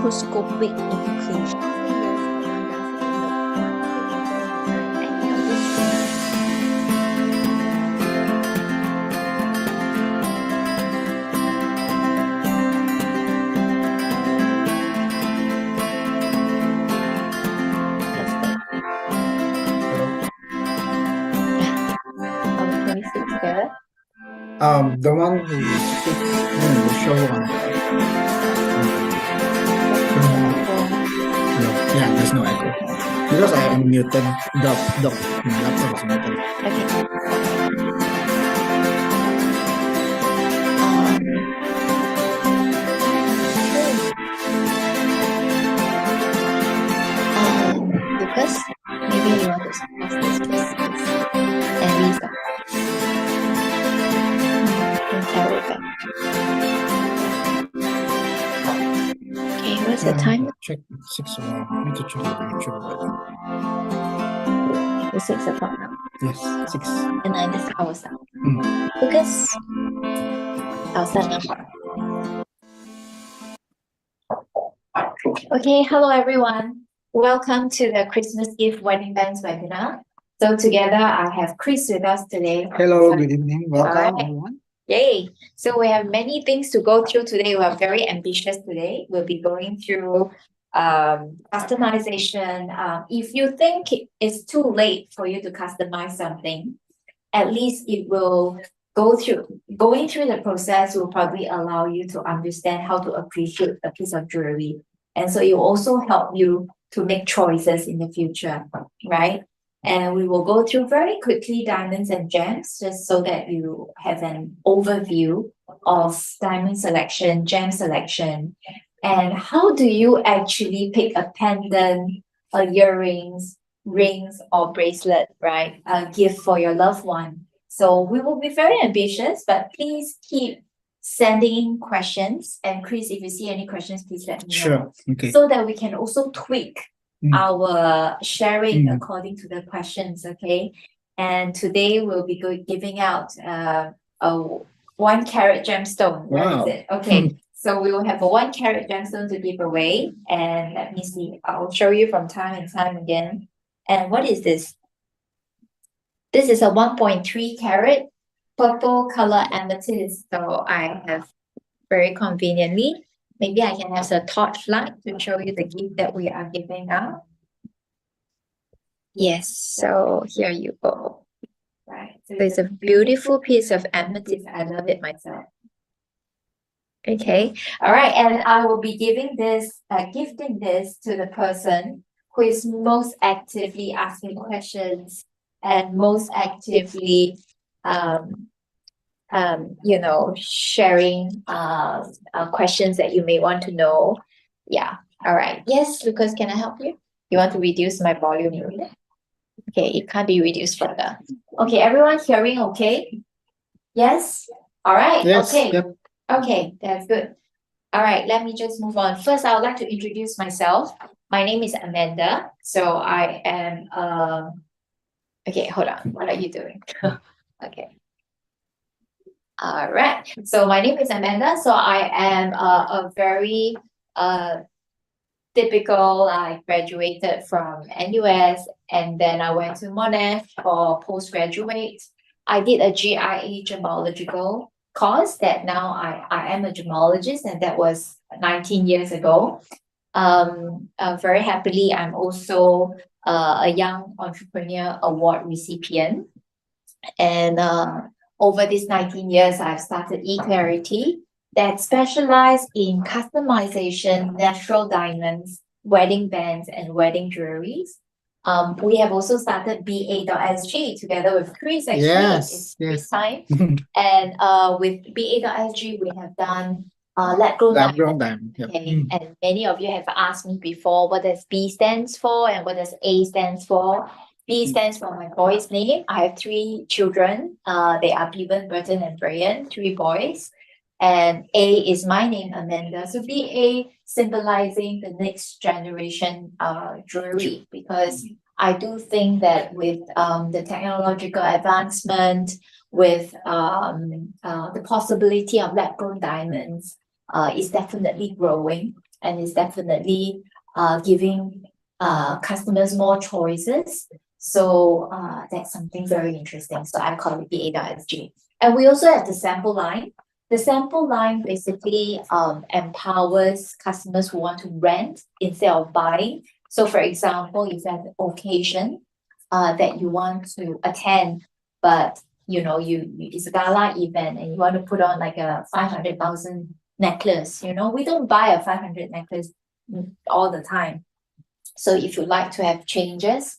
microscopic implications. The one who speaks the show on no, yeah, there's no echo because I unmuted the my laptop is muted. Okay. Lucas, maybe you want to pause this just and restart. And carry back. Okay, what's the time? Check 6 o'clock. Need to check the actual weather. It's 6 o'clock now. Yes, 6. And I just I will start. Lucas, I'll start now. Okay, hello everyone. Welcome to the Christmas Gift Wedding Bands webinar. So together I have Chris with us today. Hello, good evening. Welcome Alright. everyone. Yay! So we have many things to go through today. We are very ambitious today. We'll be going through customization. If you think it's too late for you to customize something, at least it will going through the process will probably allow you to understand how to appreciate a piece of jewelry. And so it will also help you to make choices in the future, right? And we will go through very quickly diamonds and gems just so that you have an overview of diamond selection, gem selection, and how do you actually pick a pendant, earrings, rings, or bracelet, right? A gift for your loved one. So we will be very ambitious, but please keep sending questions. And Chris, if you see any questions, please let me know. Sure. Okay. So that we can also tweak our sharing according to the questions, okay? And today we'll be giving out a 1 carat gemstone. Where is it? Okay. So we will have a 1 carat gemstone to give away. And let me see. I'll show you from time and time again. And what is this? This is a 1.3 carat purple color amethyst. So I have very conveniently, maybe I can have a torchlight to show you the gift that we are giving out. Yes, so here you go. Right. So it's a beautiful piece of amethyst. I love it myself. Okay. All right. And I will be giving this, gifting this to the person who is most actively asking questions and most actively sharing questions that you may want to know. Yeah. All right. Yes, Lucas, can I help you? You want to reduce my volume? Okay, it can't be reduced further. Okay, everyone hearing okay? Yes? All right. Yes. Okay. Yep. Okay, that's good. All right, let me just move on. First, I would like to introduce myself. My name is Amanda. So I am okay, hold on. What are you doing? Okay. All right. So my name is Amanda. So I am a very typical. I graduated from NUS and then I went to Monash for postgraduate. I did a GIA gemological course that now I am a gemologist, and that was 19 years ago. Very happily, I'm also a Young Entrepreneur Award recipient. And over these 19 years, I've started eClarity that specialize in customization, natural diamonds, wedding bands, and wedding jewelries. We have also started BA.SG together with Chris. Actually, Yes. Chris time. And with BA.SG, we have done lab-grown diamond. Yep. Okay. And many of you have asked me before what does B stands for and what does A stands for. B stands for my boy's name. I have 3 children. They are Bevan, Burton, and Brian, 3 boys. And A is my name, Amanda. So BA symbolizing the next generation jewelry, because I do think that with the technological advancement, with the possibility of lab-grown diamonds is definitely growing. and it's definitely giving customers more choices. So that's something very interesting. So I call it the A.SG. And we also have the sample line. The sample line basically empowers customers who want to rent instead of buying. So for example, if you have an occasion that you want to attend, but it's a gala event and you want to put on like a 500,000 necklace, we don't buy a 500 necklace all the time. So if you like to have changes,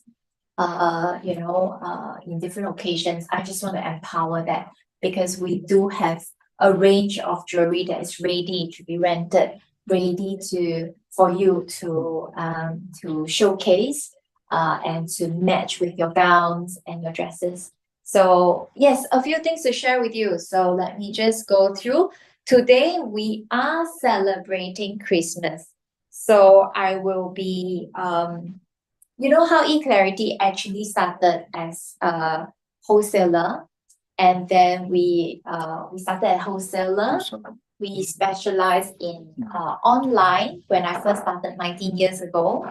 in different occasions, I just want to empower that, because we do have a range of jewelry that is ready to be rented, ready for you to showcase and to match with your gowns and your dresses. So yes, a few things to share with you. So let me just go through. Today we are celebrating Christmas. So I will be you know how eClarity actually started as a wholesaler, and then we started as wholesaler. We specialized in online when I first started 19 years ago.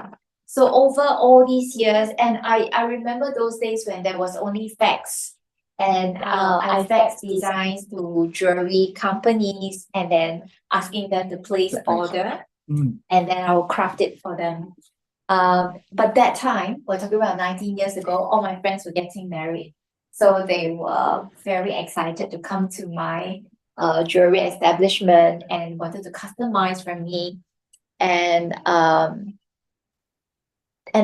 So over all these years, and I remember those days when there was only fax, and I fax designs to jewelry companies and then asking them to place order, and then I will craft it for them. But that time, we're talking about 19 years ago, all my friends were getting married. So they were very excited to come to my jewelry establishment and wanted to customize for me. And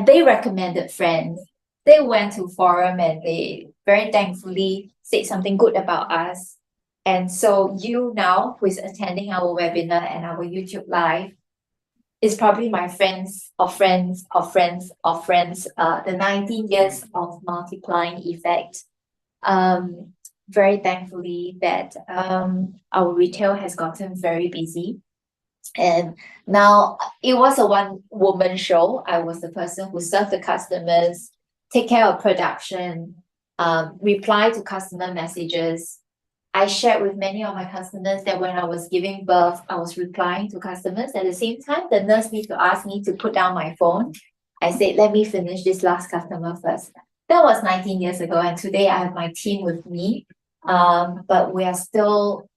they recommended friends. They went to forum and they very thankfully said something good about us. And so you now, who is attending our webinar and our YouTube live, is probably my friends of friends of friends of friends, the 19 years of multiplying effect. Very thankfully that our retail has gotten very busy. And now it was a one-woman show. I was the person who served the customers, take care of production, reply to customer messages. I shared with many of my customers that when I was giving birth, I was replying to customers. At the same time, the nurse needs to ask me to put down my phone. I said, let me finish this last customer first. That was 19 years ago, and today I have my team with me. But we are still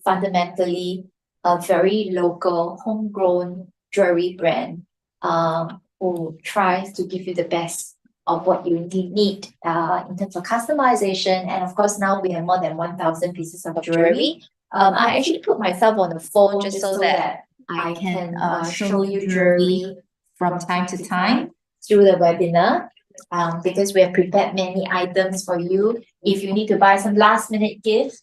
fundamentally a very local, homegrown jewelry brand who tries to give you the best of what you need in terms of customization. And of course, now we have more than 1,000 pieces of jewelry. I actually put myself on the phone just so that I can show you jewelry from time to time through the webinar. Because we have prepared many items for you. If you need to buy some last minute gifts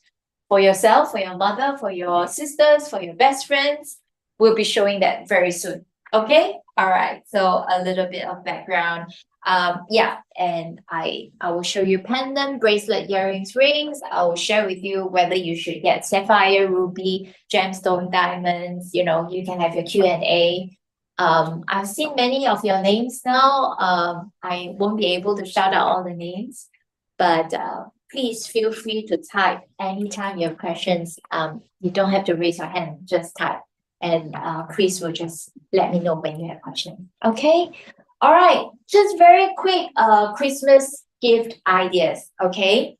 for yourself, for your mother, for your sisters, for your best friends, we'll be showing that very soon. Okay? All right. So a little bit of background. And I will show you pendant, bracelet, earrings, rings. I will share with you whether you should get sapphire, ruby, gemstone, diamonds. You can have your Q&A. I've seen many of your names now. I won't be able to shout out all the names, but please feel free to type anytime you have questions. You don't have to raise your hand, just type. And Chris will just let me know when you have questions. Okay? All right. Just very quick Christmas gift ideas. Okay?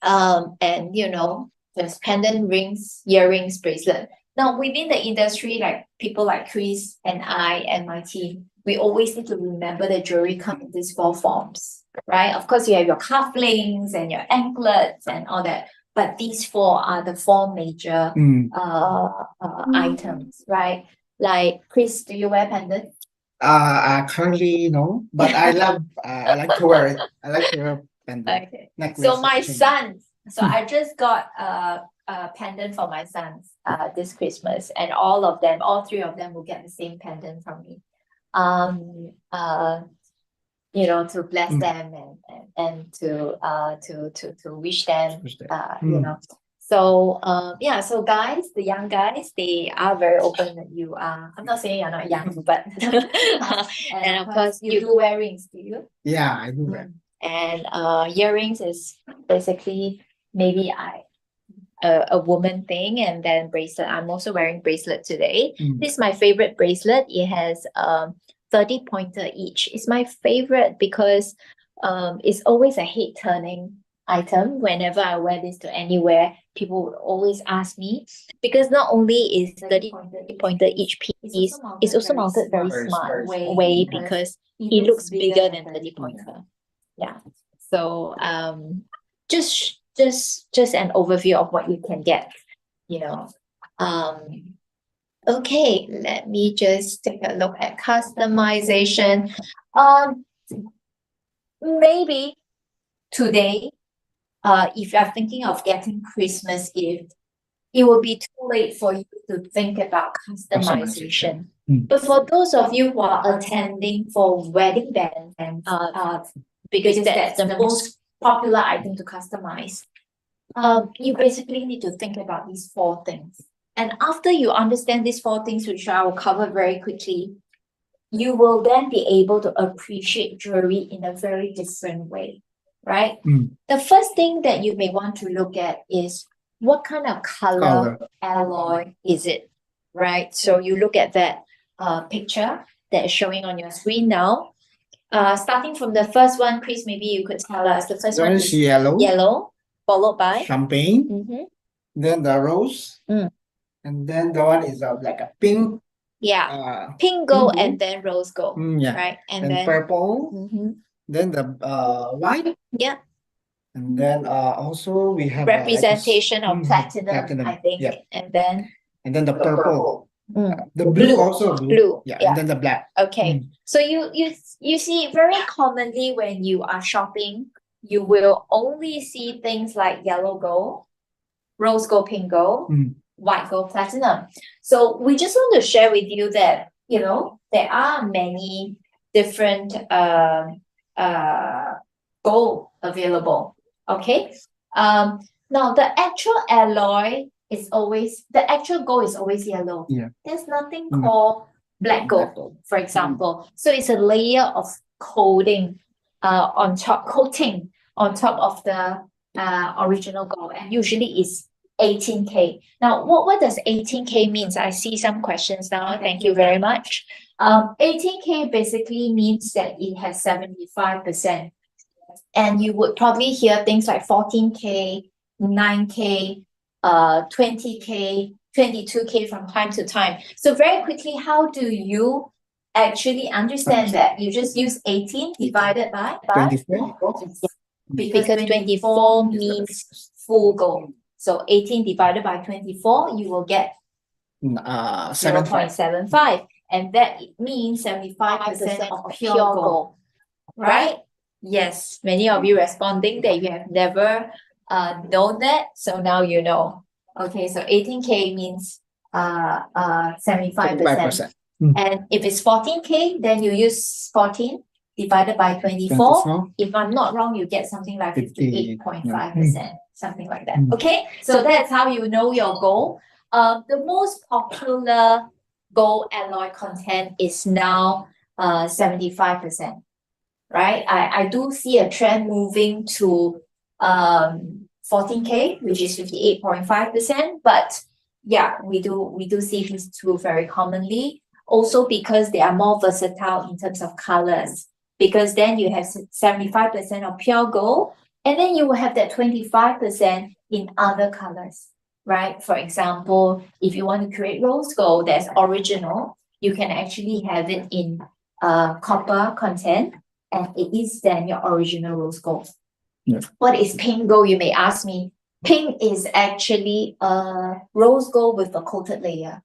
There's pendant, rings, earrings, bracelet. Now, within the industry, like people like Chris and I and my team, we always need to remember that jewelry comes in these 4 forms, right? Of course, you have your cufflinks and your anklets and all that, but these 4 are the 4 major items, right? Like, Chris, do you wear pendant? Currently no, but I like to wear it. I like to wear pendant. Okay. Necklace, So my chain. son, I just got a pendant for my sons this Christmas, and all 3 of them will get the same pendant from me. To bless them and to wish them, So so guys, the young guys, they are very open that you are. I'm not saying you're not young, but and of course you do wear rings, do you? Yeah, I do wear. And earrings is basically maybe a woman thing, and then bracelet. I'm also wearing bracelet today. Mm. This is my favorite bracelet. It has 30 pointer each. It's my favorite because it's always a head turning item. Whenever I wear this to anywhere, people would always ask me, because not only is 30 pointer each piece, it's also mounted very smart way because it looks bigger than 30 pointer. Yeah. So just an overview of what you can get, you know. Okay, let me just take a look at customization. Maybe today, if you're thinking of getting Christmas gift, it will be too late for you to think about customization. But for those of you who are attending for wedding bands, because that's the most popular item to customize, you basically need to think about these four things. And after you understand these four things, which I will cover very quickly, you will then be able to appreciate jewelry in a very different way, right? The first thing that you may want to look at is what kind of color alloy is it, right? So you look at that picture that is showing on your screen now. Starting from the first one, Chris, maybe you could tell us. The first one is yellow, followed by champagne, then the rose, and then the one is like a pink. Yeah, pink gold and then rose gold, yeah. right? And then then purple, then the white, yeah, and then also we have representation of platinum, I think, yeah. and then the purple. The blue also blue. Yeah, and then the black. Okay. So you see very commonly when you are shopping, you will only see things like yellow gold, rose gold, pink gold, white gold, platinum. So we just want to share with you that, you know, there are many different gold available. Okay. Now the actual alloy is always, the actual gold is always yellow. Yeah. There's nothing called black gold, for example. So it's a layer of coating on top of the original gold, and usually is 18K. Now, what does 18K means? I see some questions now. Thank you very much. 18K basically means that it has 75%. And you would probably hear things like 14K, 9K, 20K, 22K from time to time. So very quickly, how do you actually understand that? You just use 18 divided by 24. Because 24 means full gold. So 18 divided by 24, you will get 0.75. And that means 75% of pure gold, right? Yes, many of you responding that you have never known that. So now you know. Okay, so 18K means 75%. And if it's 14K, then you use 14 divided by 24. If I'm not wrong, you get something like 58.5%, something like that. Okay, so that's how you know your gold. The most popular gold alloy content is now 75%. Right? I do see a trend moving to 14K, which is 58.5%. But yeah, we do see these two very commonly. Also because they are more versatile in terms of colors. Because then you have 75% of pure gold, and then you will have that 25% in other colors, right? For example, if you want to create rose gold that's original, you can actually have it in copper content, and it is then your original rose gold. Yeah. What is pink gold, you may ask me? Pink is actually rose gold with a coated layer.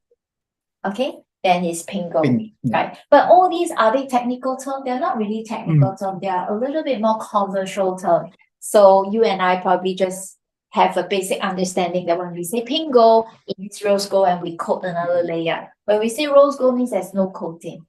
Okay, then it's pink gold, right? But all these, are they technical terms? They're not really technical terms. They are a little bit more commercial terms. So you and I probably just have a basic understanding that when we say pink gold, it means rose gold and we coat another layer. When we say rose gold, means there's no coating.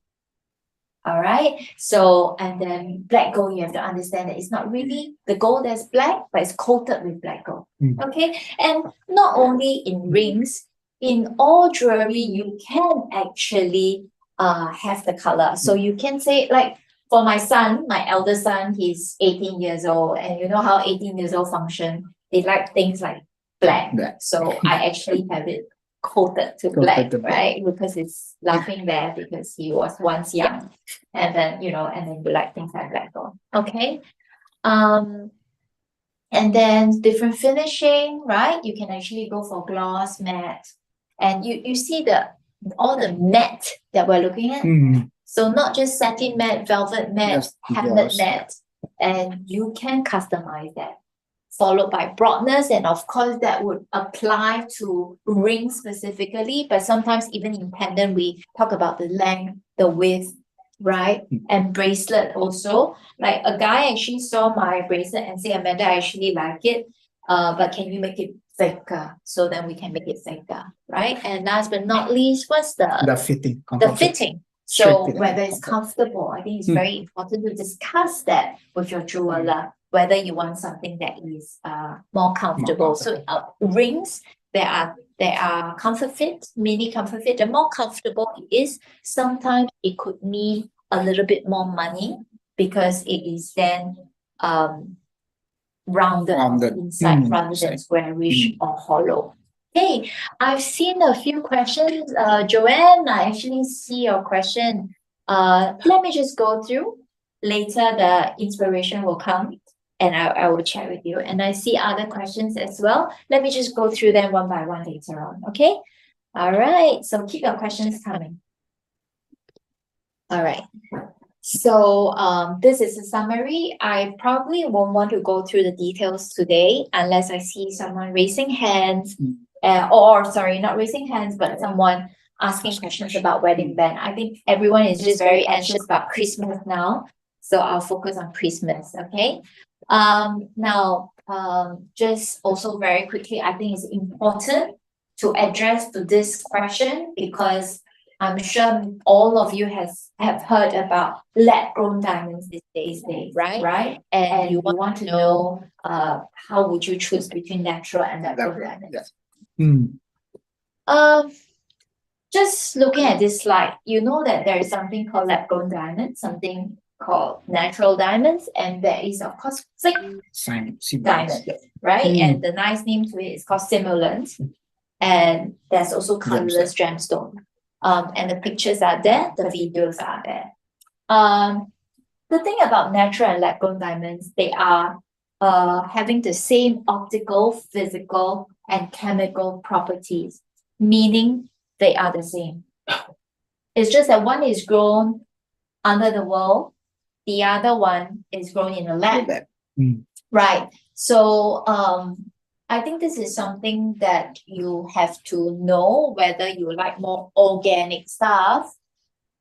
All right. So, and then black gold, you have to understand that it's not really the gold that's black, but it's coated with black gold. Okay. And not only in rings, in all jewelry, you can actually have the color. So you can say, like, for my son, my elder son, he's 18 years old, and you know how 18 years old function. They like things like black. Black. So I actually have it coated to Coated black, to black. right? Because it's laughing there because he was once young. And then, you like things like black on. Okay. And then different finishing, right? You can actually go for gloss, matte. And you see all the matte that we're looking at. So not just satin matte, velvet matte, Yes, hammered gloss. matte. And you can customize that. Followed by broadness, and of course that would apply to rings specifically, but sometimes even in pendant we talk about the length, the width, right? And bracelet also. Like a guy actually saw my bracelet and say, Amanda, I actually like it, but can you make it thicker? So then we can make it thicker, right? And last but not least, what's The fitting. the comfort fit. fitting? Straight So fitting. whether it's comfortable, I think it's very important to discuss that with your jeweler, whether you want something that is more comfortable. So rings, there are comfort fit, mini comfort fit. The more comfortable it is, sometimes it could mean a little bit more money because it is then rounded Rounded. inside rather than Inside. squarish or hollow. Hey, I've seen a few questions. Joanne, I actually see your question. Let me just go through. Later, the inspiration will come and I will chat with you. And I see other questions as well. Let me just go through them one by one later on. Okay. All right. So keep your questions coming. All right. So this is a summary. I probably won't want to go through the details today unless I see someone raising hands, or sorry, not raising hands, but someone asking questions about wedding band. I think everyone is just very anxious about Christmas now. So I'll focus on Christmas, okay? Now, just also very quickly, I think it's important to address to this question because I'm sure all of you have heard about lab-grown diamonds these days, right? And you want to know how would you choose between natural and lab-grown diamonds? Yes. Just looking at this slide, you know that there is something called lab-grown diamonds, something called natural diamonds, and there is of course fake diamond, right? And the nice name to it is called simulant, and there's also colorless gemstone. And the pictures are there, the videos are there. The thing about natural and lab-grown diamonds, they are having the same optical, physical, and chemical properties, meaning they are the same. It's just that one is grown under the world, the other one is grown in a lab. Right. So I think this is something that you have to know whether you like more organic stuff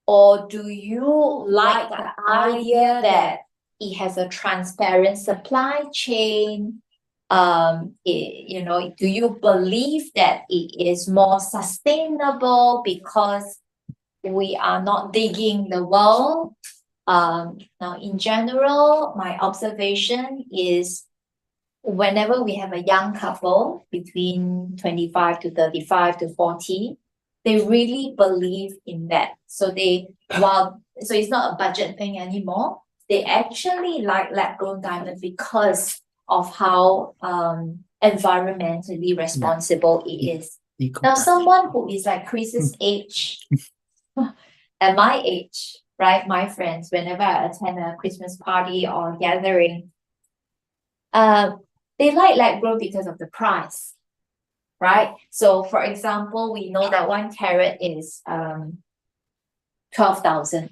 or do you like the idea that it has a transparent supply chain. Do you believe that it is more sustainable because we are not digging the well? Now, in general, my observation is whenever we have a young couple between 25 to 35 to 40, they really believe in that. So so it's not a budget thing anymore. They actually like lab-grown diamonds because of how environmentally responsible it is. Now, someone who is like Chris's age, at my age, right, my friends, whenever I attend a Christmas party or gathering, they like lab-grown because of the price, right? So, for example, we know that 1 carat is 12,000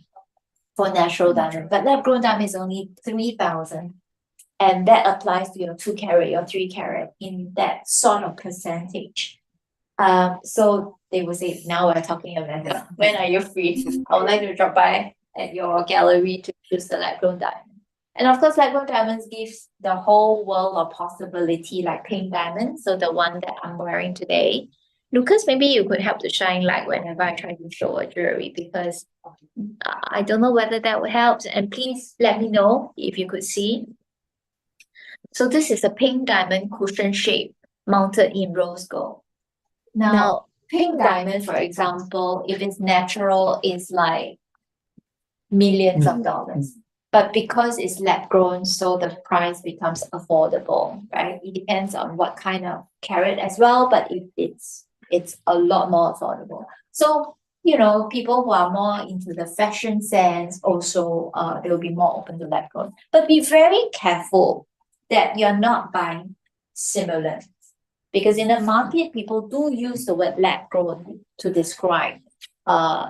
for natural diamond, but lab-grown diamond is only 3,000. And that applies to your 2 carat, your 3 carat in that sort of percentage. So they will say, now we're talking about when are you free? I would like to drop by at your gallery to choose the lab-grown diamond. And of course, lab-grown diamonds gives the whole world of possibility, like pink diamonds. So the one that I'm wearing today. Lucas, maybe you could help to shine light whenever I try to show a jewelry because I don't know whether that would help. And please let me know if you could see. So this is a pink diamond cushion shape mounted in rose gold. Now, pink diamond, for example, if it's natural, is like millions of dollars. But because it's lab grown, so the price becomes affordable, right? It depends on what kind of carrot as well, but it's a lot more affordable. So, people who are more into the fashion sense also they'll be more open to lab grown. But be very careful that you're not buying similar. Because in the market, people do use the word lab grown to describe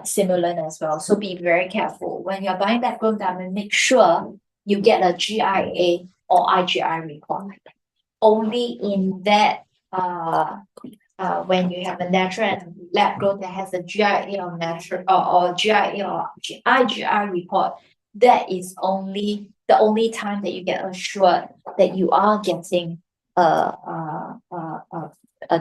similar as well. So be very careful. When you're buying lab grown diamond, make sure you get a GIA or IGI report. Only in that when you have a natural and lab grown that has a GIA or natural or GIA or IGI report, that is only the only time that you get assured that you are getting a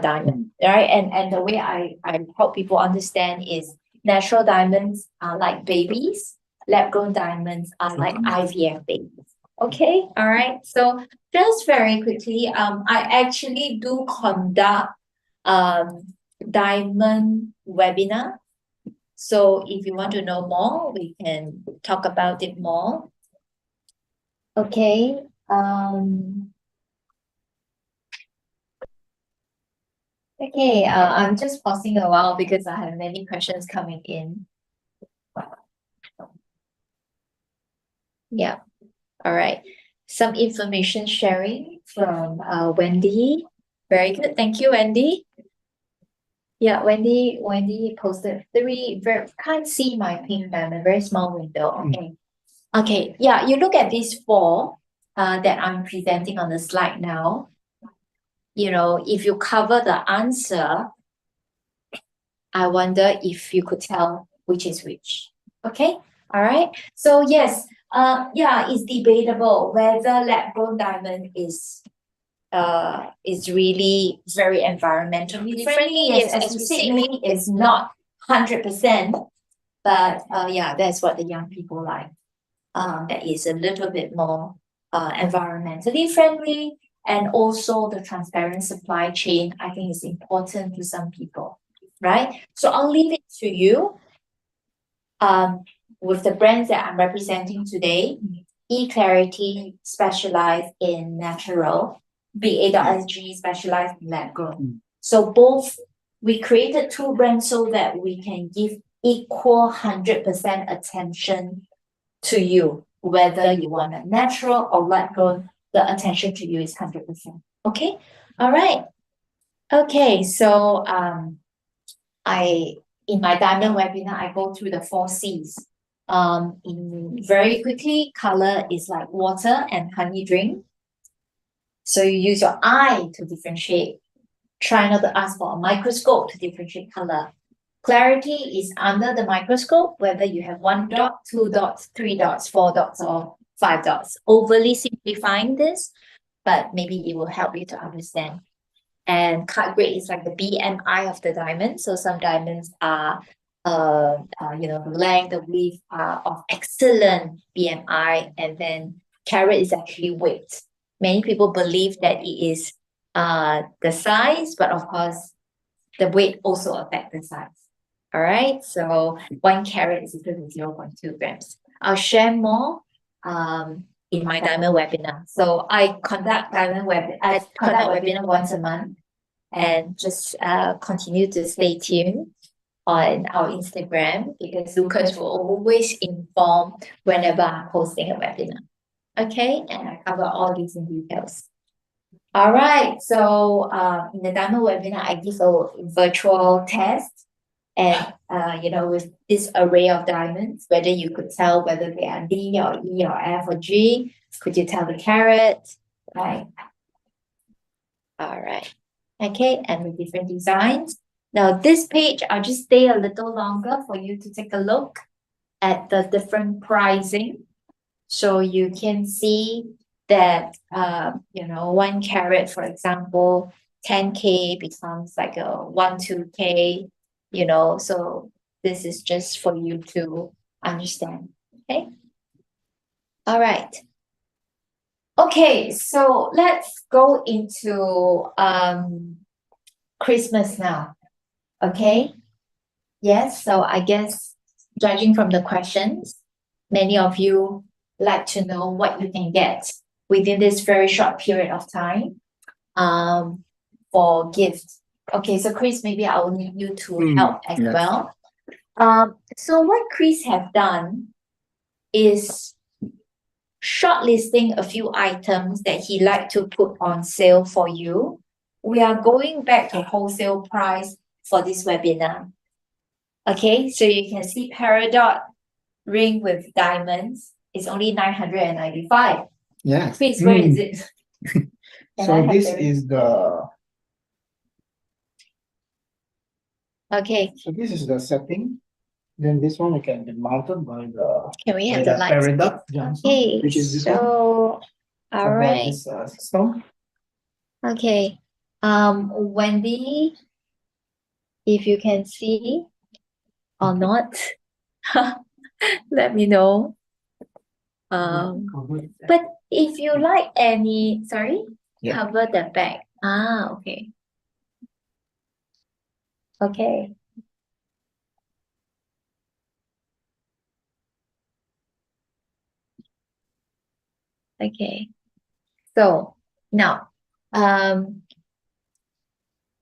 diamond, right? And the way I help people understand is natural diamonds are like babies, lab grown diamonds are like IVF babies. Okay, all right. So just very quickly, I actually do conduct diamond webinar. So if you want to know more, we can talk about it more. Okay. Okay, I'm just pausing a while because I have many questions coming in. Yeah, all right. Some information sharing from Wendy. Very good. Thank you, Wendy. Yeah, Wendy posted three, can't see my pink diamond, very small window. Okay. Okay, yeah, you look at these four that I'm presenting on the slide now. If you cover the answer, I wonder if you could tell which is which. Okay, all right. So yes, yeah, it's debatable whether lab grown diamond is really very environmentally friendly. Yes, as we said, maybe it's not 100%, but yeah, that's what the young people like. That is a little bit more environmentally friendly, and also the transparent supply chain, I think, is important to some people, right? So I'll leave it to you. With the brands that I'm representing today, eClarity specialized in natural, BA.SG specialized in lab grown. So both, we created two brands so that we can give equal 100% attention to you, whether you want a natural or lab grown, the attention to you is 100%. Okay, all right. Okay, so in my diamond webinar, I go through the 4 C's. In very quickly, color is like water and honey drink. So you use your eye to differentiate. Try not to ask for a microscope to differentiate color. Clarity is under the microscope, whether you have 1 dot, 2 dots, 3 dots, 4 dots, or 5 dots. Overly simplifying this, but maybe it will help you to understand. And cut grade is like the BMI of the diamond. So some diamonds are, the length, the width are of excellent BMI, and then carat is actually weight. Many people believe that it is the size, but of course, the weight also affects the size. All right, so 1 carat is equal to 0.2 grams. I'll share more in my diamond webinar. So I conduct webinar once a month, and just continue to stay tuned on our Instagram, because Lucas will always inform whenever I'm hosting a webinar. Okay, and I cover all these in details. All right, so in the diamond webinar, I give a virtual test, and with this array of diamonds, whether you could tell whether they are D or E or F or G. Could you tell the carat? Right. All right. Okay, and with different designs. Now this page, I'll just stay a little longer for you to take a look at the different pricing. So you can see that 1 carat, for example, 10K becomes like a 2K, so this is just for you to understand. Okay. All right. Okay, so let's go into Christmas now. Okay. Yes, so I guess judging from the questions, many of you like to know what you can get within this very short period of time for gifts. Okay, so Chris, maybe I will need you to help as yes. well. So what Chris have done is shortlisting a few items that he like to put on sale for you. We are going back to wholesale price for this webinar. Okay, so you can see Peridot ring with diamonds is only 995. Yes. Chris, where is it? So I have this the- is the Okay, so this is the setting. Then this one can be mounted by the can we by have the the lights? Peridot gemstone, Okay, which is this one. so all From right. this stone. Okay. Wendy, if you can see or not, let me know. But if you like any, sorry, Yeah. cover the back. Okay. Okay. Okay. So now,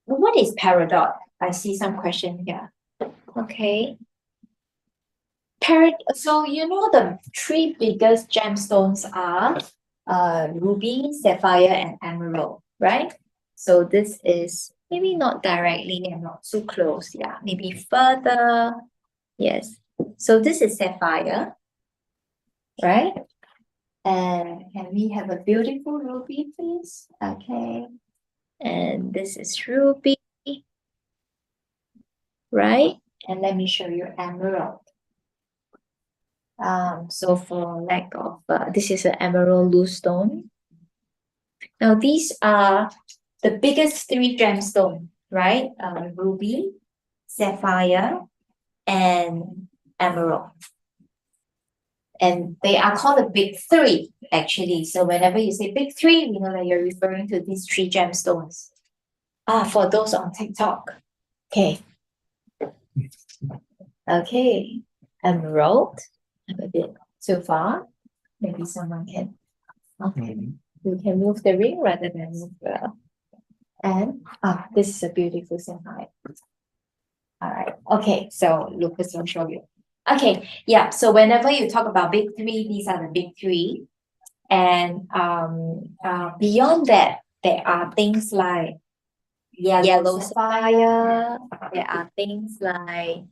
what is Peridot? I see some question here. Okay. So you know the three biggest gemstones are ruby, sapphire, and emerald, right? So this is maybe not directly and not too close. Yeah, maybe further. Yes. So this is sapphire, right? And can we have a beautiful ruby, please? Okay. And this is ruby, right? And let me show you emerald. So for lack of, this is an emerald loose stone. Now these are the biggest three gemstones, right? Ruby, sapphire, and emerald. And they are called the big three, actually. So whenever you say big three, we know that you're referring to these three gemstones. For those on TikTok. Okay. Okay. Emerald. I'm a bit too far. Maybe someone can. Okay. You can move the ring rather than move the. And this is a beautiful sapphire. All right. Okay. So Lucas will show you. Okay. Yeah. So whenever you talk about big three, these are the big three. And beyond that, there are things like yellow sapphire. There are things like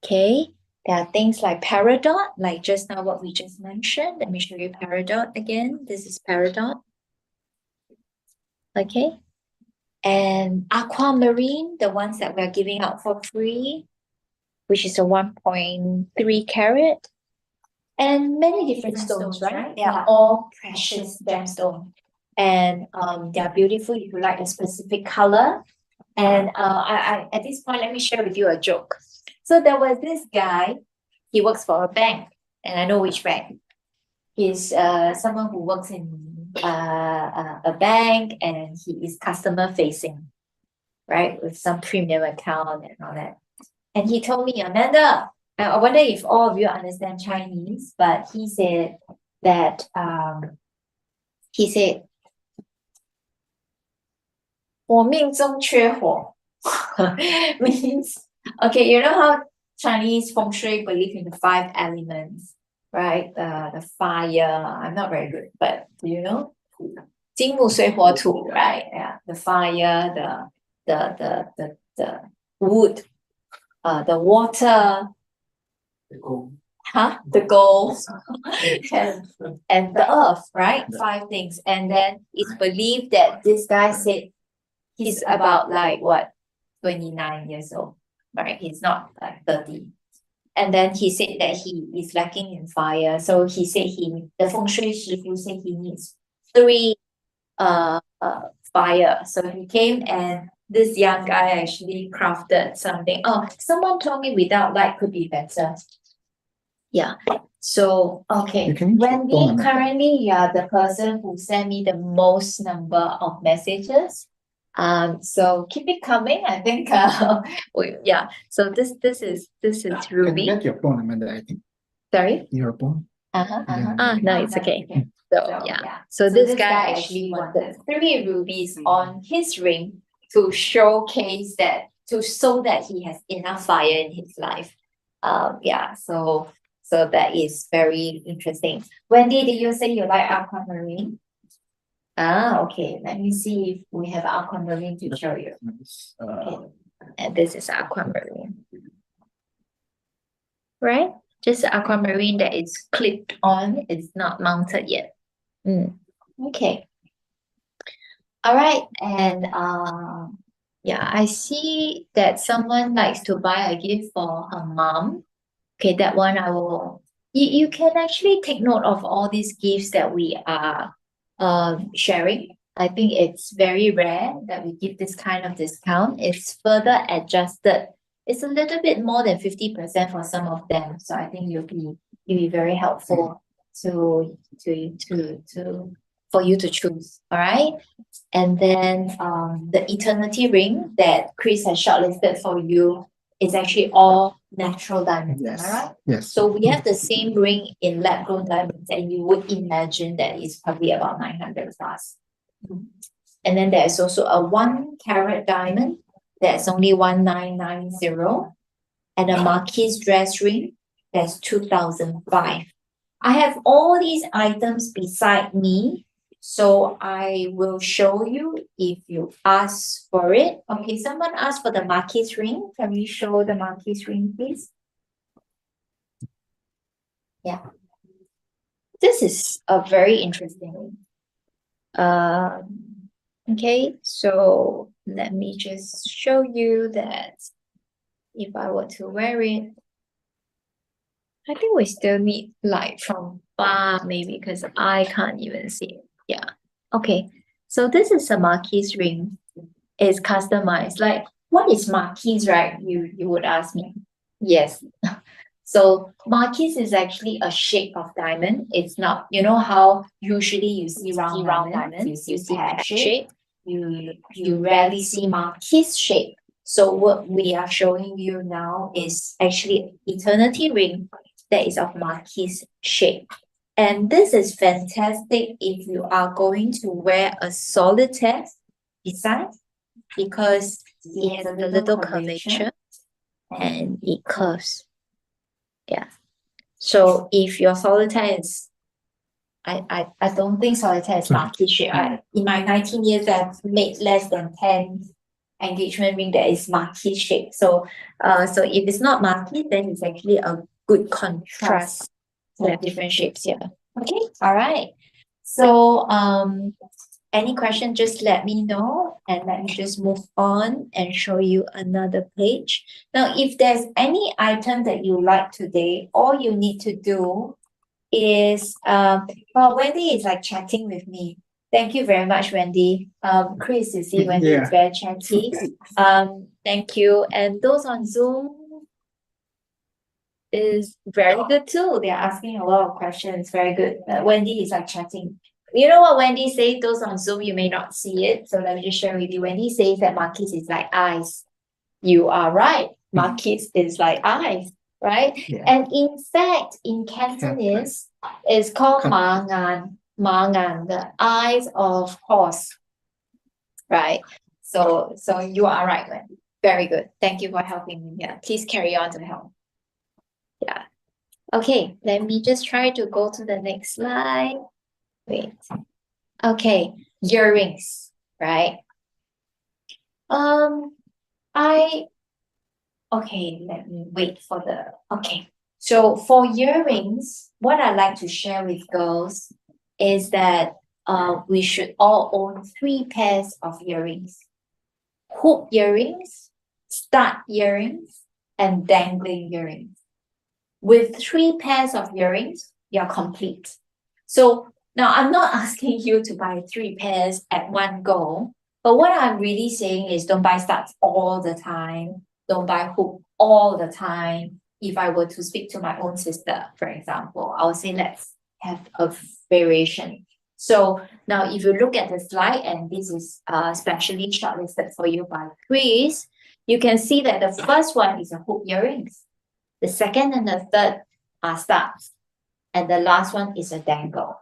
okay. There are things like peridot, like just now what we just mentioned. Let me show you peridot again. This is peridot. Okay. And aquamarine, the ones that we're giving out for free, which is a 1.3 carat. And many different stones, right? They are all precious gemstones. And they are beautiful if you like a specific color. And I at this point, let me share with you a joke. So there was this guy, he works for a bank, and I know which bank. He's someone who works in a bank, and he is customer facing, right? With some premium account and all that. And he told me, Amanda, I wonder if all of you understand Chinese, but he said that he said 我命中缺火 means okay, you know how Chinese feng shui believe in the five elements, right? The fire. I'm not very good, but do you know? 金木水火土, right? Yeah, the fire, the wood, the water, the gold, and the earth, right? Five things. And then it's believed that this guy said he's about like what, 29 years old, right? He's not like 30. And then he said that he is lacking in fire. So he said the feng shui shifu said he needs three fire. So he came, and this young guy actually crafted something. Oh, someone told me without light could be better. Yeah. So okay, Wendy, currently you are the person who sent me the most number of messages. So keep it coming. I think yeah. So this is Can you Ruby. get your phone, Amanda? I think. Sorry? Your phone. No, it's okay. So yeah. So this guy actually wanted 3 rubies on his ring to showcase that, to show that he has enough fire in his life. Yeah, so that is very interesting. Wendy, did you say you like aquamarine? Okay. Let me see if we have aquamarine to show you. Okay. And this is aquamarine. Right? Just the aquamarine that is clipped on, it's not mounted yet. Okay. All right. And yeah, I see that someone likes to buy a gift for her mom. Okay, that one I will. You can actually take note of all these gifts that we are sharing. I think it's very rare that we give this kind of discount. It's further adjusted. It's a little bit more than 50% for some of them. So I think you'll be very helpful to for you to choose. All right. And then the eternity ring that Chris has shortlisted for you is actually all natural diamonds. Am I right? Yes. So we have the same ring in lab grown diamonds, and you would imagine that it's probably about 900 plus. And then there's also a 1 carat diamond that's only 1990, and a Marquise dress ring that's 2005. I have all these items beside me, so I will show you if you ask for it. Okay, someone asked for the Marquise ring. Can we show the Marquise ring, please? Yeah. This is a very interesting ring. Okay, so let me just show you that if I were to wear it, I think we still need light from far, maybe, because I can't even see it. Yeah. Okay. So this is a Marquise ring. It's customized. Like, what is Marquise, right? You would ask me. Yes. So Marquise is actually a shape of diamond. It's not, you know how usually you see round diamonds, you see pear shape. You rarely see Marquise shape. So what we are showing you now is actually eternity ring that is of Marquise shape. And this is fantastic if you are going to wear a solitaire beside, because it has a little curvature and it curves. Yeah. So if your solitaire is, I don't think solitaire is Marquise shape. In my 19 years, I've made less than 10 engagement ring that is Marquise shape. So if it's not Marquise, then it's actually a good contrast to have different shapes here. Okay, all right. So any question, just let me know, and let me just move on and show you another page. Now, if there's any item that you like today, all you need to do is well, Wendy is like chatting with me. Thank you very much, Wendy. Chris, you see Wendy is very chatty. Thank you. And those on Zoom is very good too. They're asking a lot of questions. Very good. Wendy is like chatting. You know what Wendy says? Those on Zoom, you may not see it. So let me just share with you. Wendy says that Marquise is like eyes. You are right. Marquise is like eyes, right? Yeah. And in fact, in Cantonese, it's called Ma Ngan. Ma Ngan, the eyes of horse. Right. So you are right, Wendy. Very good. Thank you for helping me. Yeah. Please carry on to help. Yeah. Okay, let me just try to go to the next slide. Wait. Okay, earrings, right? Okay, let me wait for okay. So for earrings, what I like to share with girls is that we should all own 3 pairs of earrings. Hoop earrings, stud earrings, and dangling earrings. With 3 pairs of earrings, you're complete. So now I'm not asking you to buy 3 pairs at one go, but what I'm really saying is don't buy studs all the time. Don't buy hoop all the time. If I were to speak to my own sister, for example, I would say let's have a variation. So now if you look at the slide, and this is specially shortlisted for you by Chris, you can see that the first one is a hoop earrings. The second and the third are studs. And the last one is a dangle.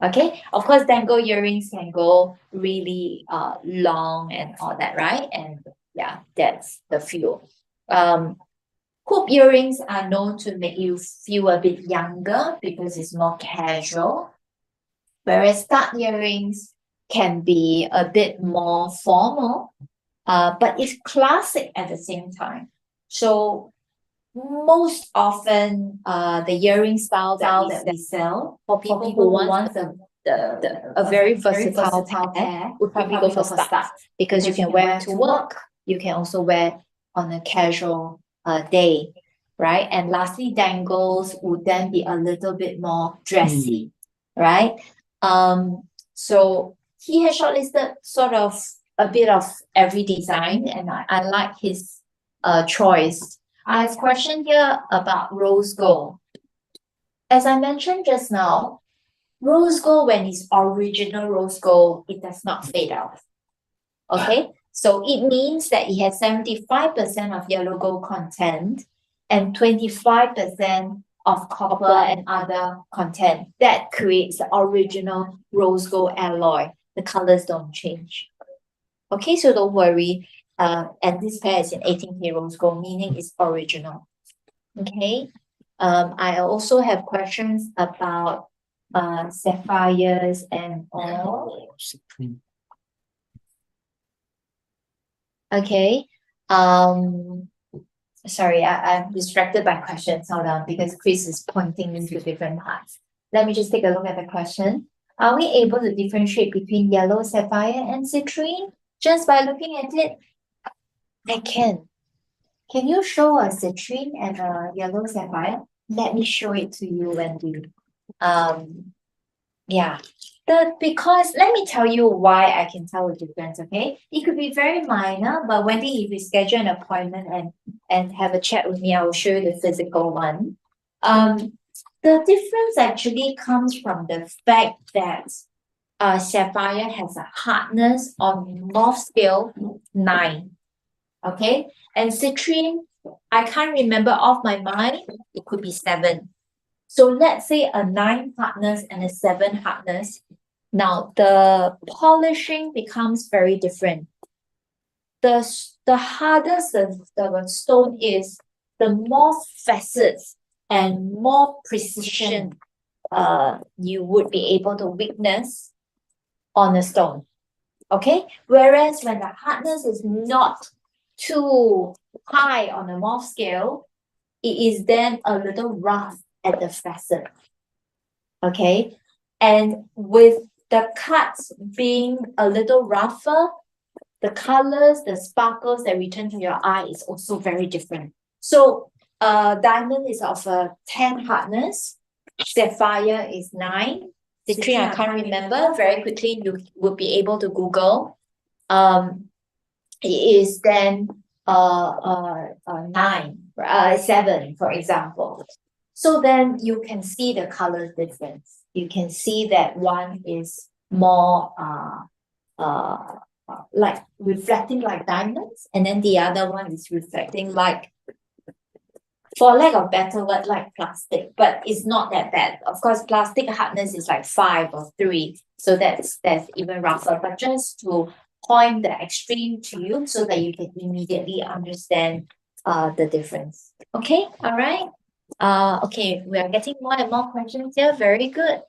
Okay, of course, dangle earrings can go really long and all that, right? And yeah, that's the few. Hoop earrings are known to make you feel a bit younger because it's more casual, whereas stud earrings can be a bit more formal, but it's classic at the same time. So most often, the earring style that we sell for people who want a very versatile pair would probably go for studs because you can wear to work, you can also wear on a casual day, right? And lastly, dangles would then be a little bit more dressy, right? So he has shortlisted sort of a bit of every design, and I like his choice. I have a question here about rose gold. As I mentioned just now, rose gold, when it's original rose gold, it does not fade out. Okay, so it means that it has 75% of yellow gold content and 25% of copper and other content. That creates the original rose gold alloy. The colors don't change. Okay, so don't worry. And this pair is in 18K rose gold, meaning it's original. Okay. I also have questions about sapphires and all. Okay. Sorry, I'm distracted by questions. Hold on, because Chris is pointing into different parts. Let me just take a look at the question. Are we able to differentiate between yellow sapphire and citrine just by looking at it? I can. Can you show a citrine and a yellow sapphire? Let me show it to you, Wendy. Yeah. Because let me tell you why I can tell the difference, okay? It could be very minor, but Wendy, if you schedule an appointment and have a chat with me, I will show you the physical one. The difference actually comes from the fact that sapphire has a hardness on Mohs scale 9. Okay, and citrine, I can't remember off my mind, it could be 7. So let's say a 9 hardness and a 7 hardness. Now the polishing becomes very different. The harder the stone is, the more facets and more precision you would be able to witness on a stone. Okay, whereas when the hardness is not too high on the Mohs scale, it is then a little rough at the facet. Okay, and with the cuts being a little rougher, the colors, the sparkles that return to your eye is also very different. So diamond is of a 10 hardness, sapphire is 9, citrine I can't remember. Very quickly you would be able to Google. It is then 7, for example. So then you can see the color difference. You can see that one is more like reflecting like diamonds, and then the other one is reflecting like, for lack of better word, like plastic, but it's not that bad. Of course, plastic hardness is like 5 or 3, so that's even rougher. But just to point the extreme to you so that you can immediately understand the difference. Okay, all right. Okay, we are getting more and more questions here. Very good.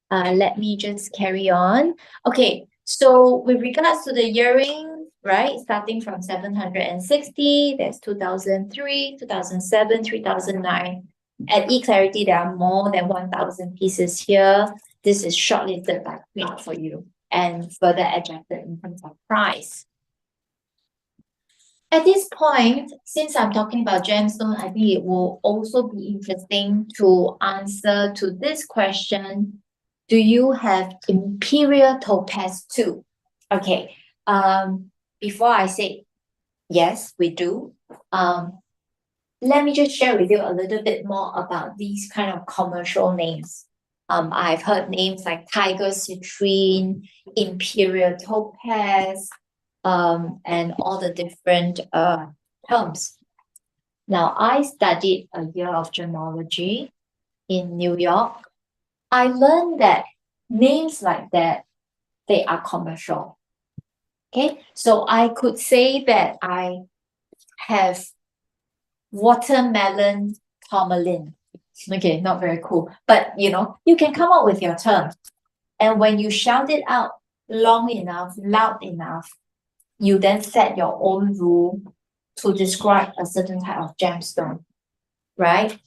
Let me just carry on. Okay, so with regards to the earring, right, starting from 760, there's 2003, 2007, 3009. At eClarity, there are more than 1,000 pieces here. This is shortlisted by Queen for you and further adjusted in terms of price. At this point, since I'm talking about gemstone, I think it will also be interesting to answer to this question. Do you have imperial topaz too? Okay, before I say yes, we do, let me just share with you a little bit more about these kind of commercial names. I've heard names like tiger citrine, imperial topaz, and all the different terms. Now, I studied a year of gemology in New York. I learned that names like that, they are commercial. Okay, so I could say that I have watermelon tourmaline. Okay, not very cool, but you can come up with your term. And when you shout it out long enough, loud enough, you then set your own rule to describe a certain type of gemstone, right?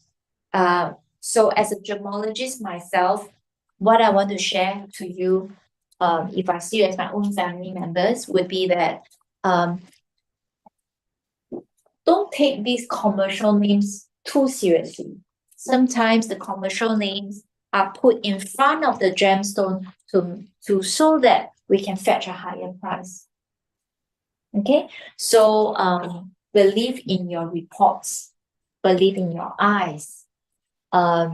So as a gemologist myself, what I want to share to you, if I see you as my own family members, would be that don't take these commercial names too seriously. Sometimes the commercial names are put in front of the gemstone to so that we can fetch a higher price. Okay, so believe in your reports, believe in your eyes.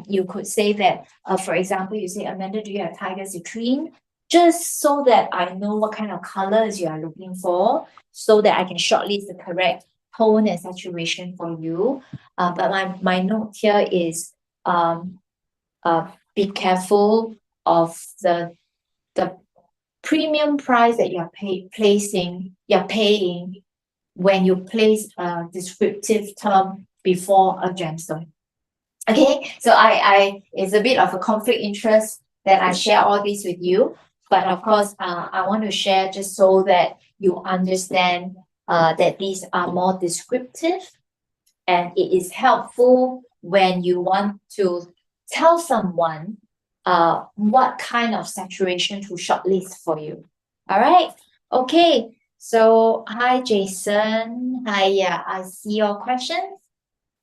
You could say that, for example, you say, Amanda, do you have tiger citrine? Just so that I know what kind of colors you are looking for, so that I can shortlist the correct tone and saturation for you. But my note here is be careful of the premium price that you're paying when you place a descriptive term before a gemstone. Okay, so I it's a bit of a conflict interest that I share all this with you, but of course, I want to share just so that you understand that these are more descriptive, and it is helpful when you want to tell someone what kind of saturation to shortlist for you. All right, okay. So hi Jason, hi, yeah, I see your questions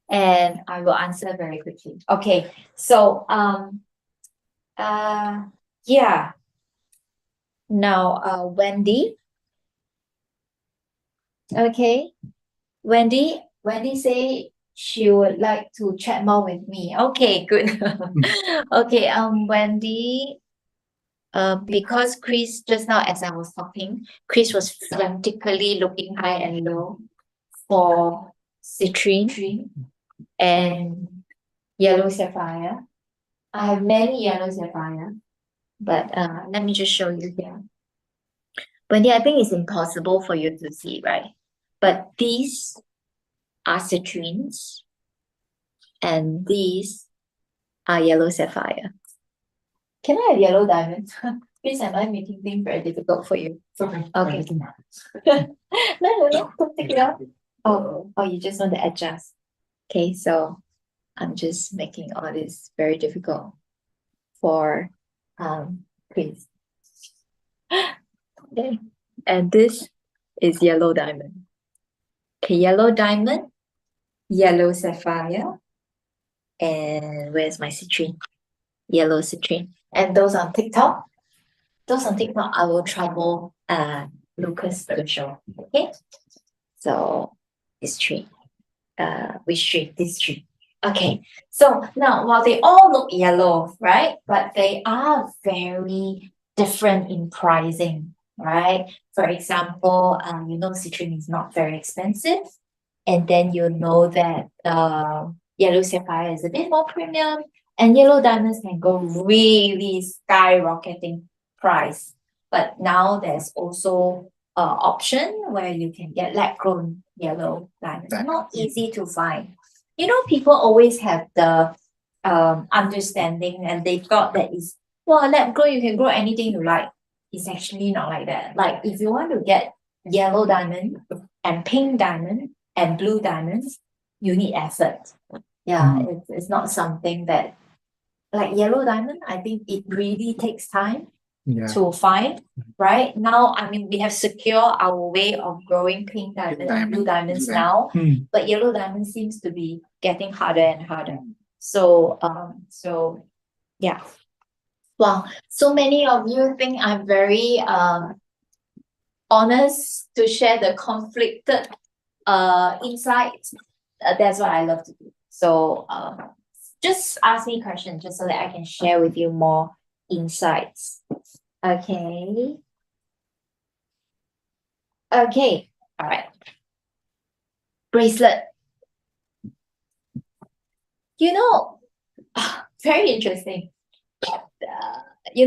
and I will answer very quickly. Okay, so yeah. Now Wendy. Okay. Wendy say she would like to chat more with me. Okay, good. Okay, Wendy, because Chris just now as I was talking, Chris was frantically looking high and low for citrine and yellow sapphire. I have many yellow sapphire, but let me just show you here. Wendy, I think it's impossible for you to see, right? But these are citrines and these are yellow sapphire. Can I have yellow diamonds? Please, am I making things very difficult for you? Okay. Okay. No, don't take it out. Oh, you just want to adjust. Okay, so I'm just making all this very difficult for Chris. Okay, and this is yellow diamond. Okay, yellow diamond, yellow sapphire, and where's my citrine? Yellow citrine. And those on TikTok, I will trouble Lucas to show. Okay, so this tree, which tree? This tree. Okay, so now while they all look yellow, right? But they are very different in pricing, right? For example, citrine is not very expensive, and then you know that yellow sapphire is a bit more premium, and yellow diamonds can go really skyrocketing price. But now there's also option where you can get lab grown yellow diamonds. Not easy to find. People always have the understanding and they thought that is, well, lab grown, you can grow anything you like. It's actually not like that. Like if you want to get yellow diamond and pink diamond and blue diamonds, you need effort. Yeah, it's not something that, like yellow diamond, I think it really takes time to find. Right now, I mean, we have secured our way of growing pink diamond and blue diamonds now, but yellow diamond seems to be getting harder and harder. So yeah. Wow, so many of you think I'm very honest to share the conflicted insights. That's what I love to do. So just ask me questions just so that I can share with you more insights. Okay. Okay. All right. Bracelet. You know, very interesting.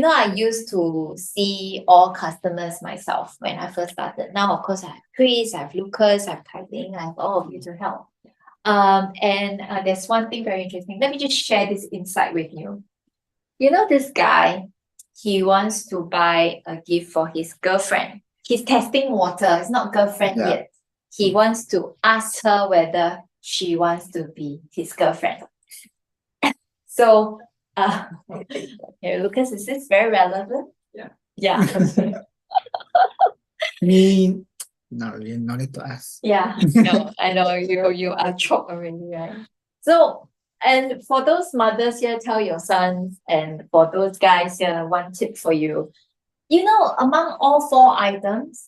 I used to see all customers myself when I first started. Now, of course, I have Chris, I have Lucas, I have Kylie, I have all of you to help. And there's one thing very interesting. Let me just share this insight with you. This guy, he wants to buy a gift for his girlfriend. He's testing water. It's not girlfriend Yeah. yet. He wants to ask her whether she wants to be his girlfriend. So, Lucas, is this very relevant? Yeah. Yeah. Me, no, you no need to ask. Yeah, no, I know you are choked already, right? So, and for those mothers here, tell your sons, and for those guys here, one tip for you. Among all four items,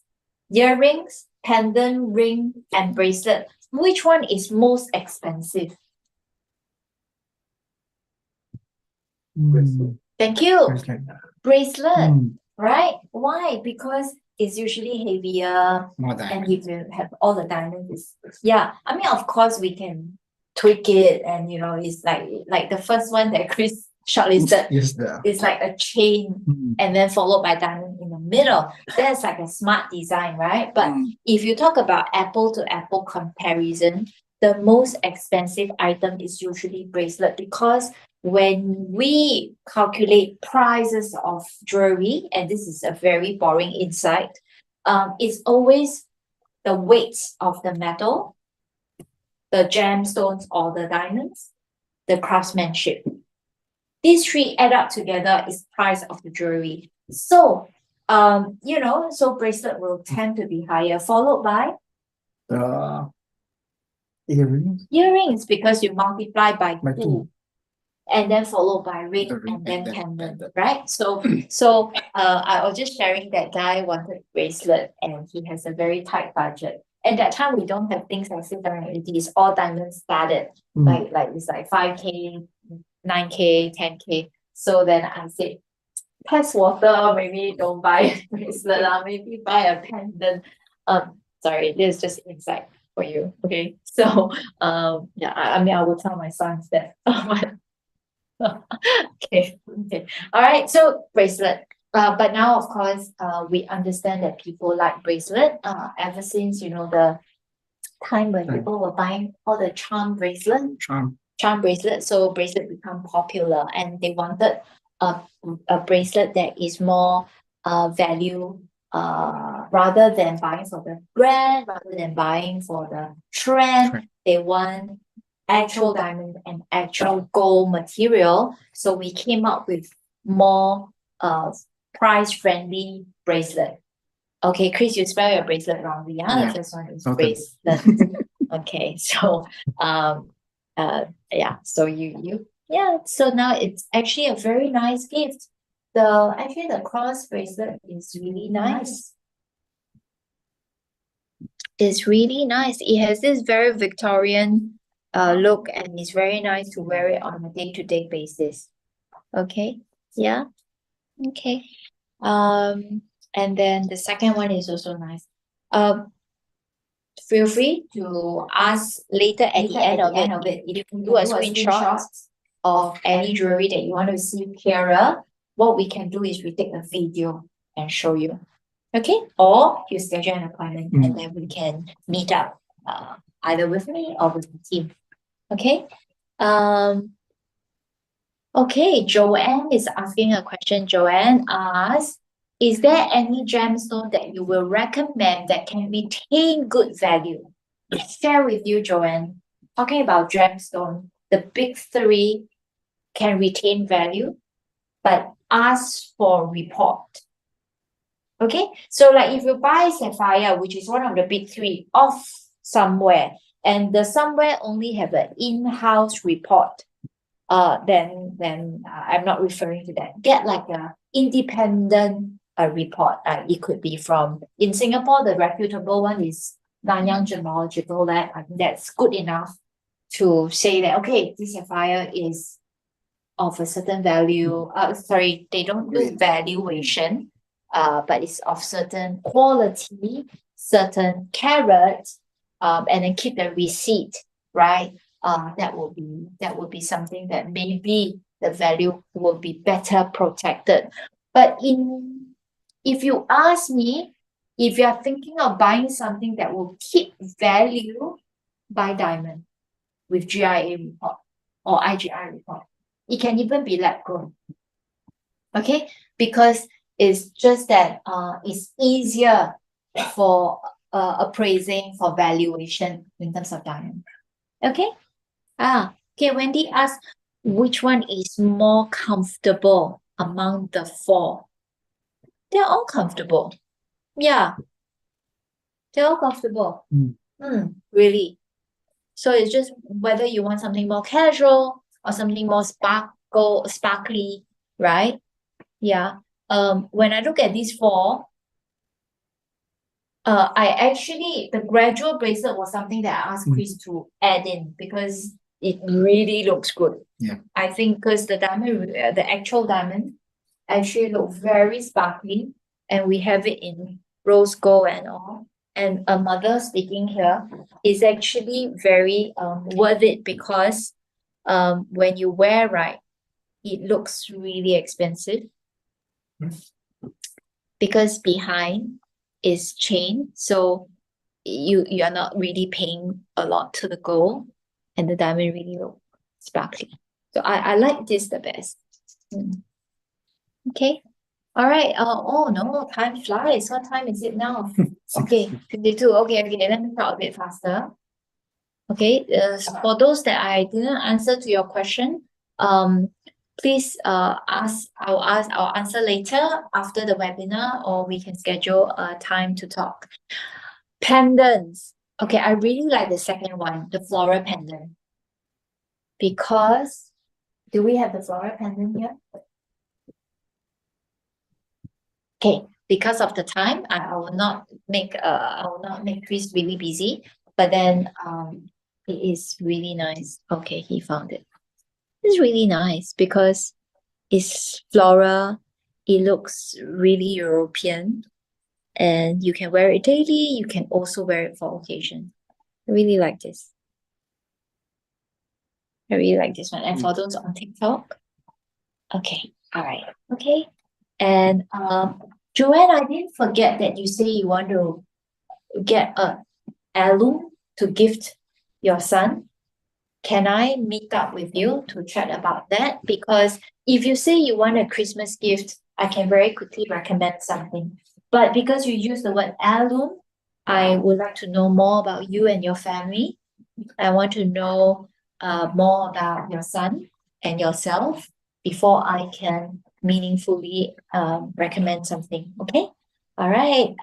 earrings, pendant, ring, and bracelet, which one is most expensive? Mm, Thank you. bracelet. Bracelet, Mm, right? Why? Because it's usually heavier, more and diamond. if you have all the diamonds, yeah. I mean, of course, we can tweak it, and it's like the first one that Chris shortlisted Yes, the is like a chain, and then followed by diamond in the middle. That's like a smart design, right? But if you talk about apple to apple comparison, the most expensive item is usually bracelet, because when we calculate prices of jewelry, and this is a very boring insight, it's always the weight of the metal, the gemstones or the diamonds, the craftsmanship. These three add up together is price of the jewelry. So, so bracelet will tend to be higher, followed by the earrings. earrings, because you multiply by By 2. and then followed by ring, The ring and then and then pendant, pendant. right? So I was just sharing that guy wanted bracelet, and he has a very tight budget. At that time, we don't have things like 680. It's all diamond studded, Mm. like it's like 5K, 9K, 10K. So then I said, test water, maybe don't buy a bracelet, maybe buy a pendant. Sorry, this is just insight for you. Okay. So yeah, I mean, I will tell my sons that. Okay. All right. So bracelet. But now, of course, we understand that people like bracelet. Ever since the time when Right. people were buying all the Charm. charm bracelet, so bracelet become popular, and they wanted a bracelet that is more value, rather than buying for the brand, rather than buying for the trend. Trend. They want actual diamond and actual gold material. So we came up with more price friendly bracelet. Okay, Chris, you spell your bracelet wrongly. Yeah. The first one is Okay. bracelet. Okay, so yeah, so so now it's actually a very nice gift. The cross bracelet is really nice. It's really nice. It has this very Victorian look, and it's very nice to wear it on a day-to-day basis. Okay, yeah, okay. And then the second one is also nice. Feel free to ask later at the end of it. You can do a screenshot of any jewelry that you want to see clearer. What we can do is we take a video and show you. Okay? Or you schedule an appointment, and then we can meet up either with me or with the team. Okay? Okay, Joanne is asking a question. Joanne asks, is there any gemstone that you will recommend that can retain good value? Share with you, Joanne. Talking about gemstone, the big three can retain value, but ask for report. Okay, so like if you buy sapphire, which is one of the big three, off somewhere, and the somewhere only have an in-house report, then I'm not referring to that. Get like a independent report. It could be from, in Singapore, the reputable one is Nanyang Gemological Lab. I think that's good enough to say that, okay, this sapphire is of a certain value. Sorry, they don't do Grade. valuation, but it's of certain quality, certain carat, and then keep the receipt, right? that would be something that maybe the value will be better protected. But if you ask me, if you are thinking of buying something that will keep value, buy diamond with GIA report or IGI report. It can even be lab grown. Okay, because it's just that it's easier for appraising, for valuation in terms of diamond. Okay. Okay, Wendy asked, which one is more comfortable among the four? They're all comfortable. Yeah, they're all comfortable. Really. So it's just whether you want something more casual or something more sparkly, right? Yeah. When I look at these four, the gradual bracelet was something that I asked Chris to add in because it really looks good. Yeah. I think because the diamond, the actual diamond actually look very sparkly, and we have it in rose gold and all. And a mother sticking here is actually very worth it because when you wear, right, it looks really expensive because behind is chain, so you are not really paying a lot to the gold, and the diamond really look sparkly. So I like this the best. Okay. All right. Oh no, time flies. What time is it now? Okay, 52. Okay, let me talk a bit faster. Okay, for those that I didn't answer to your question, please I'll answer later after the webinar, or we can schedule a time to talk. Pendants. Okay, I really like the second one, the floral pendant. Because do we have the floral pendant here? Okay, because of the time, I will not make Chris really busy, but then it is really nice. Okay, he found it. It's really nice because it's floral, it looks really European, and you can wear it daily, you can also wear it for occasion. I really like this. I really like this one. And for those on TikTok, okay, all right, okay. And Joanne, I didn't forget that you say you want to get a heirloom to gift your son. Can I meet up with you to chat about that? Because if you say you want a Christmas gift, I can very quickly recommend something. But because you use the word heirloom, I would like to know more about you and your family. I want to know more about your son and yourself before I can meaningfully recommend something. Okay. All right.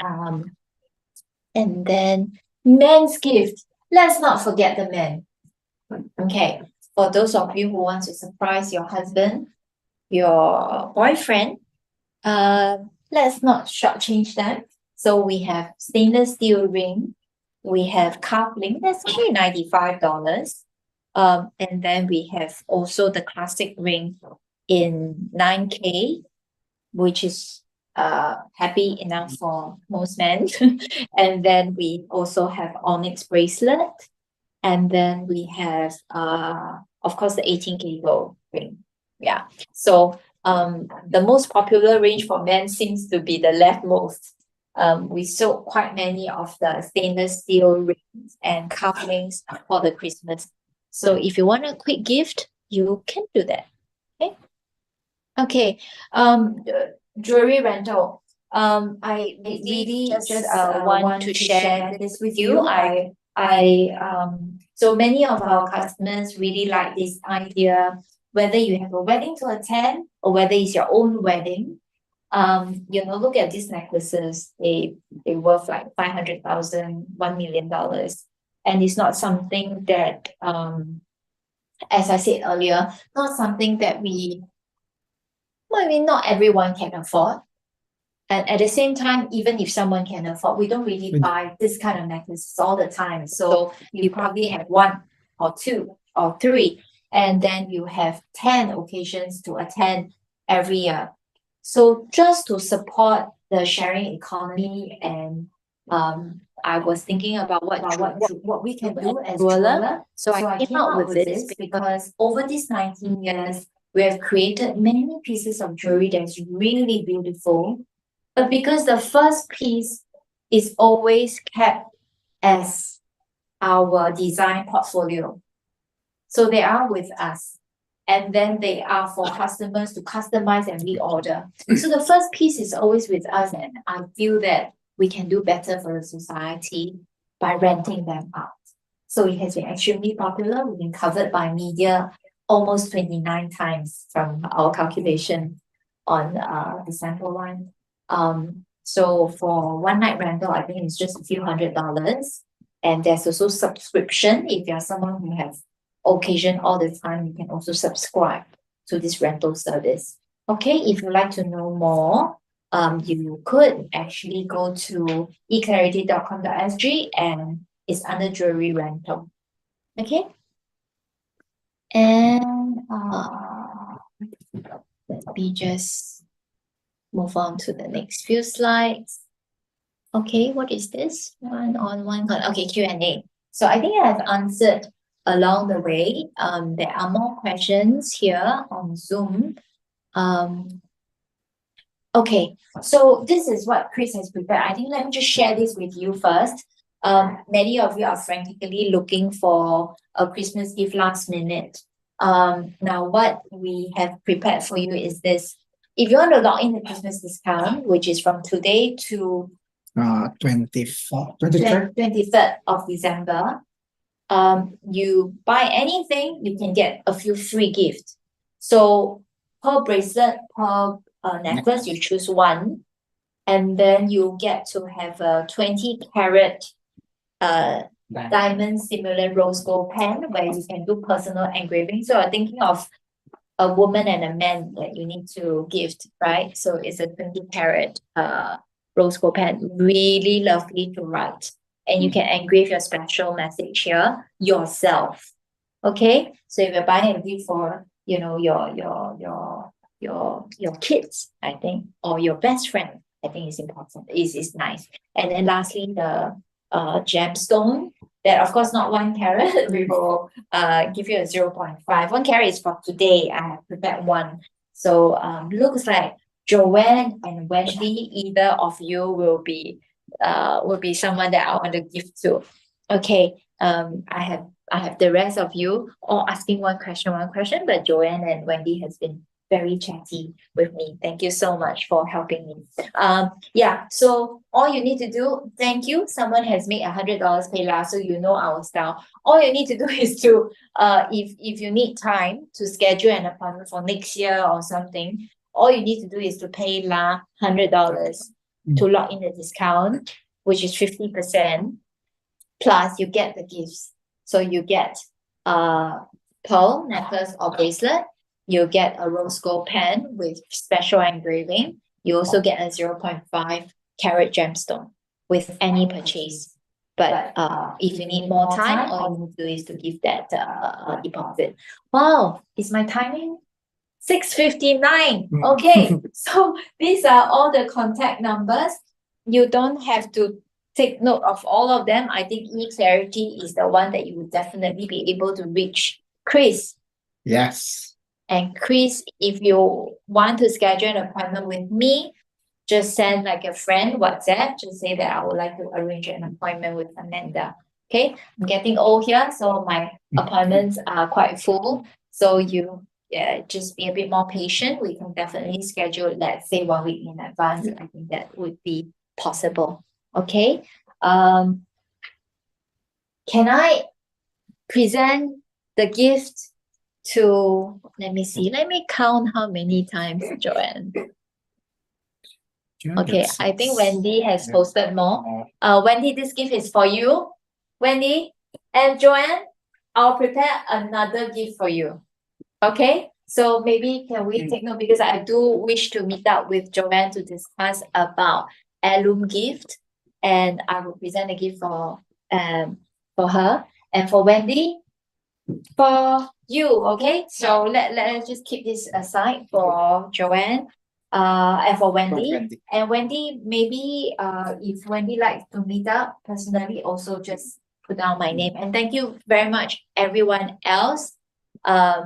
And then men's gift. Let's not forget the men. Okay. For those of you who want to surprise your husband, your boyfriend, let's not shortchange them. So we have stainless steel ring, we have cuff link, that's only $95. And then we have also the classic ring in 9K, which is happy enough for most men. And then we also have onyx bracelet, and then we have of course the 18K gold ring. Yeah. So the most popular range for men seems to be the leftmost. We sold quite many of the stainless steel rings and cufflinks for the Christmas. So if you want a quick gift, you can do that. Okay. Okay. Jewelry rental. I really just want to share this with you. So many of our customers really like this idea, whether you have a wedding to attend or whether it's your own wedding. Look at these necklaces. They worth like 500,000, $1 million. And it's not something that, as I said earlier, not something that not everyone can afford. And at the same time, even if someone can afford, we don't really buy this kind of necklaces all the time. So you probably have one or two or three, and then you have 10 occasions to attend every year. So just to support the sharing economy and I was thinking about what we can do as jeweler. So I came out with this because over these 19 years, we have created many pieces of jewelry that's really beautiful. But because the first piece is always kept as our design portfolio. So they are with us. And then they are for customers to customize and reorder. So the first piece is always with us, and I feel that we can do better for the society by renting them out. So it has been extremely popular. We've been covered by media almost 29 times from our calculation on December 1. So for one night rental, I think it's just a few $100s. And there's also subscription. If you're someone who has occasion all the time, you can also subscribe to this rental service. Okay, if you'd like to know more, you could actually go to eclarity.com.sg and it's under jewelry rental. Okay. And let me just move on to the next few slides. Okay, what is this? One on one. Okay, Q&A. So I think I have answered along the way. There are more questions here on Zoom. Okay, so this is what Chris has prepared. I think let me just share this with you first. Many of you are frankly looking for a Christmas gift last minute. Now what we have prepared for you is this. If you want to log in the Christmas discount, which is from today to 23rd of December, you buy anything, you can get a few free gifts. So per bracelet, per necklace, you choose one, and then you get to have a 20-carat diamond simulant rose gold pen where you can do personal engraving. So I'm thinking of a woman and a man that you need to gift, right? So it's a 20-carat rose gold pen, really lovely to write. And you can engrave your special message here yourself. Okay, so if you're buying a gift for your kids, I think, or your best friend, I think it's important. Is nice. And then lastly, the gemstone. That of course not 1 carat. We will give you a 0.5. 1 carat is for today. I have prepared one. So looks like Joanne and Wendy, either of you will be someone that I want to give to. Okay. I have the rest of you all asking one question, but Joanne and Wendy has been very chatty with me. Thank you so much for helping me. Yeah, so all you need to do, thank you. Someone has made $100 PayLah, so you know our style. All you need to do is to, if you need time to schedule an appointment for next year or something, all you need to do is to pay $100 to lock in the discount, which is 50%. Plus, you get the gifts. So you get a pearl necklace or bracelet. You get a rose gold pen with special engraving. You also get a 0.5 carat gemstone with any purchase. But if you need more time, all you need to do is to give that deposit. Wow, is my timing 6:59? Okay, so these are all the contact numbers. You don't have to take note of all of them. I think eClarity is the one that you would definitely be able to reach Chris. Yes. And Chris, if you want to schedule an appointment with me, just send like a friend WhatsApp. Just say that I would like to arrange an appointment with Amanda. Okay, I'm getting old here, so my appointments are quite full. So you just be a bit more patient. We can definitely schedule, let's say 1 week in advance. I think that would be possible. Okay. Can I present the gift to, let me see, let me count how many times, Joanne. Okay, I think Wendy has posted more. Wendy, this gift is for you. Wendy and Joanne, I'll prepare another gift for you. Okay, so maybe can we take note, because I do wish to meet up with Joanne to discuss about heirloom gift, and I will present a gift for her, and for Wendy, for you. Okay, so let's just keep this aside for Joanne. And for Wendy. Wendy. And Wendy, maybe if Wendy likes to meet up personally, also just put down my name. And thank you very much, everyone else. I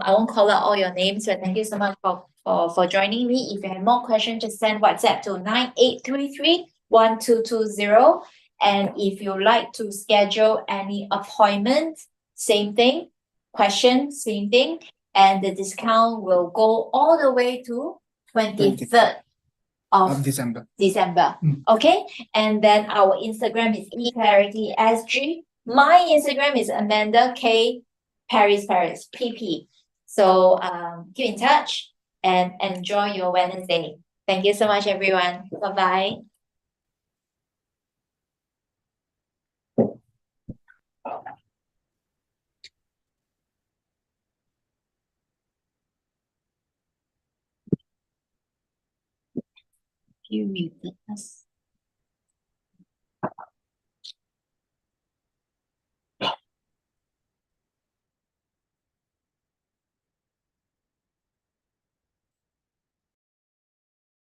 won't call out all your names, but thank you so much for joining me. If you have more questions, just send WhatsApp to 9833 1220. And if you like to schedule any appointment, same thing. Question, same thing. And the discount will go all the way to 23rd Of December. Okay. And then our Instagram is eClaritySG. My Instagram is Amanda K Paris PP. So keep in touch and enjoy your Wednesday. Thank you so much, everyone. Bye-bye. You muted us.